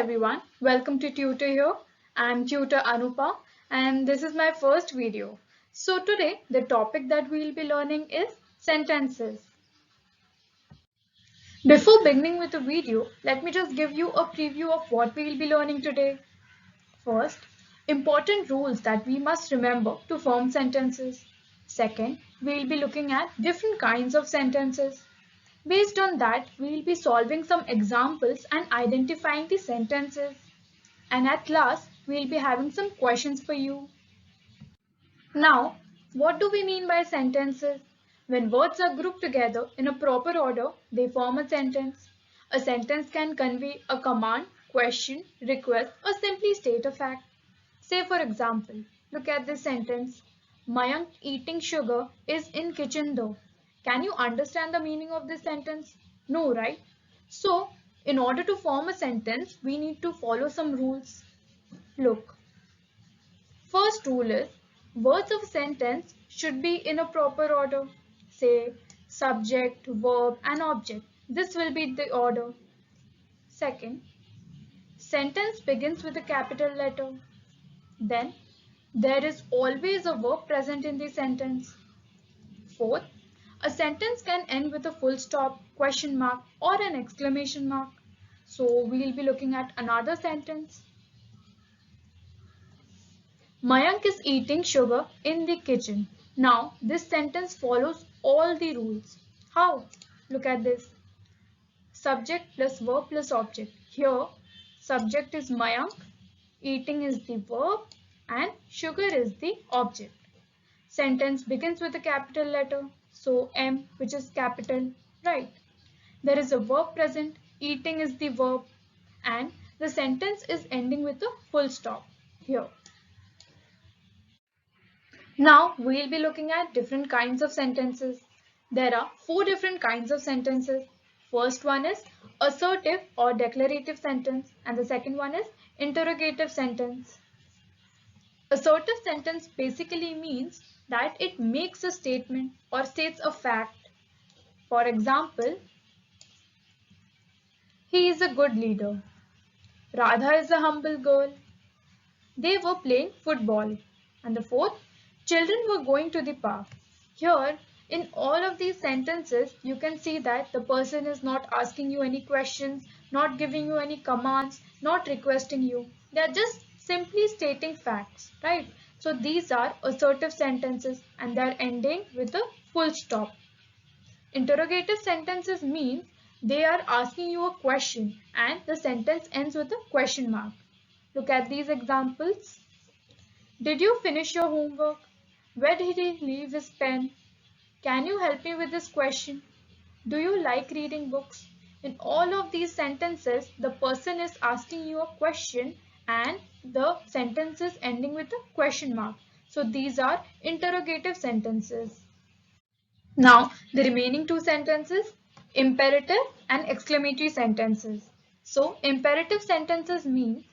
everyone, welcome to Tutor Here. I'm Tutor Anupa and this is my first video. So today the topic that we'll be learning is sentences. Before beginning with the video, let me just give you a preview of what we will be learning today. First, important rules that we must remember to form sentences. Second, we'll be looking at different kinds of sentences. Based on that, we will be solving some examples and identifying the sentences. And at last, we will be having some questions for you. Now, what do we mean by sentences? When words are grouped together in a proper order, they form a sentence. A sentence can convey a command, question, request, or simply state a fact. Say for example, look at this sentence. Mayank eating sugar is in kitchen though. Can you understand the meaning of this sentence? No, right? So, in order to form a sentence, we need to follow some rules. Look, first rule is words of a sentence should be in a proper order. Say subject, verb and object. This will be the order. Second, sentence begins with a capital letter. Then, there is always a verb present in the sentence. Fourth, a sentence can end with a full stop, question mark or an exclamation mark. So, we will be looking at another sentence. Mayank is eating sugar in the kitchen. Now, this sentence follows all the rules. How? Look at this. Subject plus verb plus object. Here, subject is Mayank, eating is the verb, and sugar is the object. Sentence begins with a capital letter, so M, which is capital, right? There is a verb present, eating is the verb, and the sentence is ending with a full stop here. Now we'll be looking at different kinds of sentences. There are 4 different kinds of sentences. First one is assertive or declarative sentence and the second one is interrogative sentence. Assertive sentence basically means that it makes a statement or states a fact. For example, he is a good leader. Radha is a humble girl. They were playing football. And the fourth, children were going to the park. Here, in all of these sentences, you can see that the person is not asking you any questions, not giving you any commands, not requesting you. They are just simply stating facts, right? So these are assertive sentences and they are ending with a full stop. Interrogative sentences mean they are asking you a question and the sentence ends with a question mark. Look at these examples. Did you finish your homework? Where did he leave his pen? Can you help me with this question? Do you like reading books? In all of these sentences, the person is asking you a question and the sentence is ending with a question mark. So these are interrogative sentences. Now, the remaining 2 sentences, imperative and exclamatory sentences. So, imperative sentences mean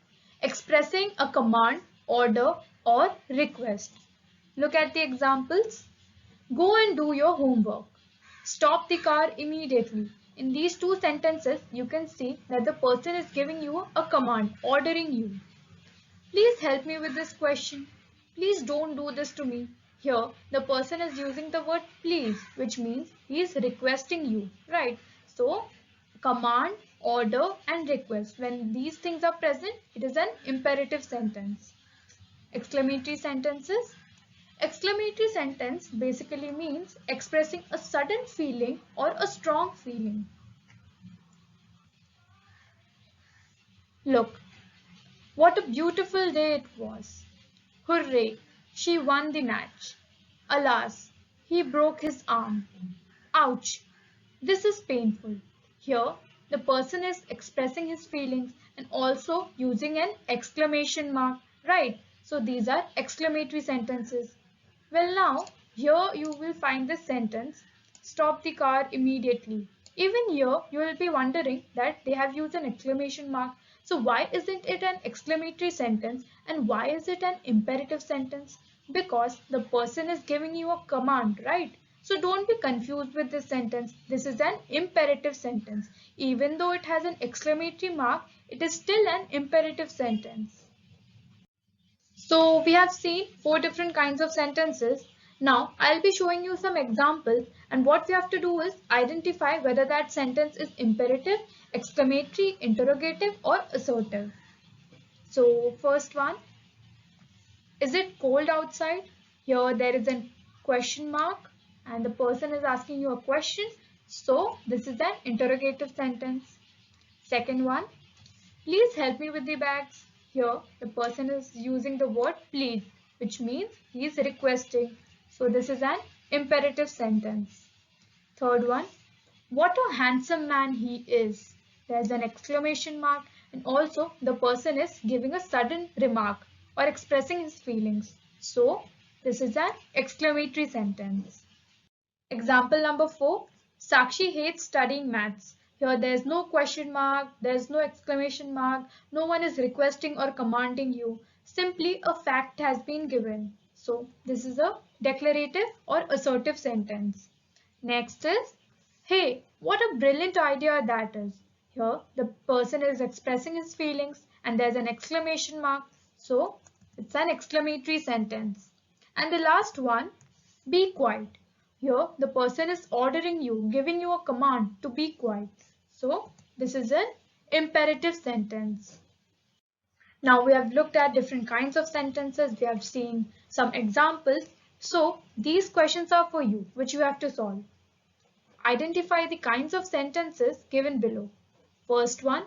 expressing a command, order or request. Look at the examples. Go and do your homework. Stop the car immediately. In these 2 sentences, you can see that the person is giving you a command, ordering you. Please help me with this question. Please don't do this to me. Here, the person is using the word please, which means he is requesting you, right? So, command, order and request. When these things are present, it is an imperative sentence. Exclamatory sentences. Exclamatory sentence basically means expressing a sudden feeling or a strong feeling. Look, what a beautiful day it was. Hooray, she won the match. Alas, he broke his arm. Ouch, this is painful. Here, the person is expressing his feelings and also using an exclamation mark, right? So these are exclamatory sentences. Well now, here you will find this sentence, stop the car immediately. Even here, you will be wondering that they have used an exclamation mark. So why isn't it an exclamatory sentence and why is it an imperative sentence? Because the person is giving you a command, right? So don't be confused with this sentence. This is an imperative sentence. Even though it has an exclamatory mark, it is still an imperative sentence. So we have seen 4 different kinds of sentences. Now I'll be showing you some examples, and what we have to do is identify whether that sentence is imperative, exclamatory, interrogative or assertive. So first one, is it cold outside? Here there is a question mark and the person is asking you a question. So this is an interrogative sentence. Second one, please help me with the bags. Here the person is using the word please, which means he is requesting. So this is an imperative sentence. Third one, what a handsome man he is. There's an exclamation mark and also the person is giving a sudden remark or expressing his feelings. So this is an exclamatory sentence. Example number 4. Sakshi hates studying maths. Here there is no question mark, there is no exclamation mark, no one is requesting or commanding you. Simply a fact has been given. So this is a declarative or assertive sentence. Next is, hey, what a brilliant idea that is. Here the person is expressing his feelings and there's an exclamation mark. So it's an exclamatory sentence. And the last one, be quiet. Here the person is ordering you, giving you a command to be quiet. So this is an imperative sentence. Now we have looked at different kinds of sentences. We have seen some examples. So these questions are for you, which you have to solve. Identify the kinds of sentences given below. First one,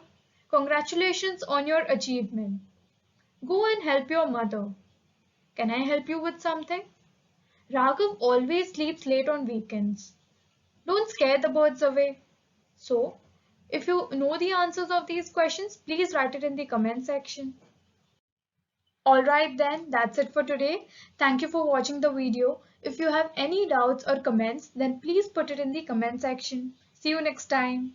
congratulations on your achievement. Go and help your mother. Can I help you with something? Raghav always sleeps late on weekends. Don't scare the birds away. So, if you know the answers of these questions, please write it in the comment section. Alright then, that's it for today. Thank you for watching the video. If you have any doubts or comments, then please put it in the comment section. See you next time.